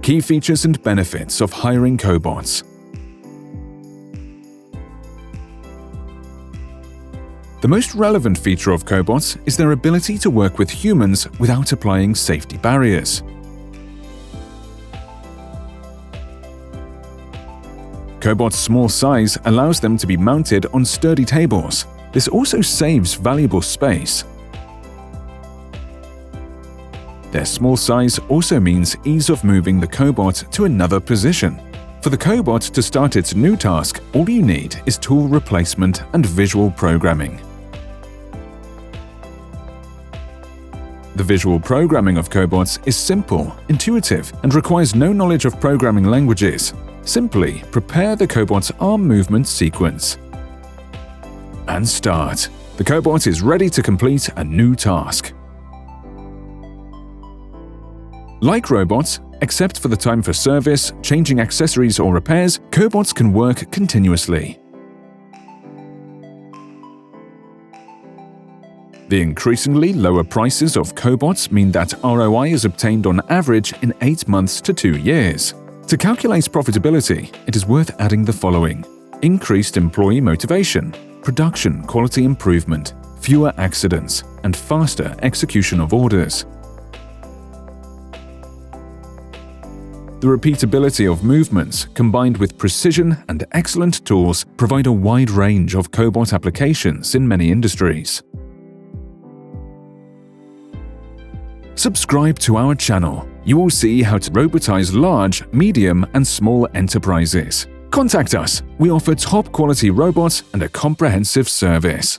Key features and benefits of hiring cobots. The most relevant feature of cobots is their ability to work with humans without applying safety barriers. Cobots' small size allows them to be mounted on sturdy tables. This also saves valuable space. Their small size also means ease of moving the cobot to another position. For the cobot to start its new task, all you need is tool replacement and visual programming. The visual programming of cobots is simple, intuitive, and requires no knowledge of programming languages. Simply prepare the cobot's arm movement sequence. And start. The cobot is ready to complete a new task. Like robots, except for the time for service, changing accessories or repairs, cobots can work continuously. The increasingly lower prices of cobots mean that ROI is obtained on average in 8 months to 2 years. To calculate profitability, it is worth adding the following: increased employee motivation, production quality improvement, fewer accidents, and faster execution of orders. The repeatability of movements, combined with precision and excellent tools, provide a wide range of cobot applications in many industries. Subscribe to our channel. You will see how to robotize large, medium, and small enterprises. Contact us. We offer top-quality robots and a comprehensive service.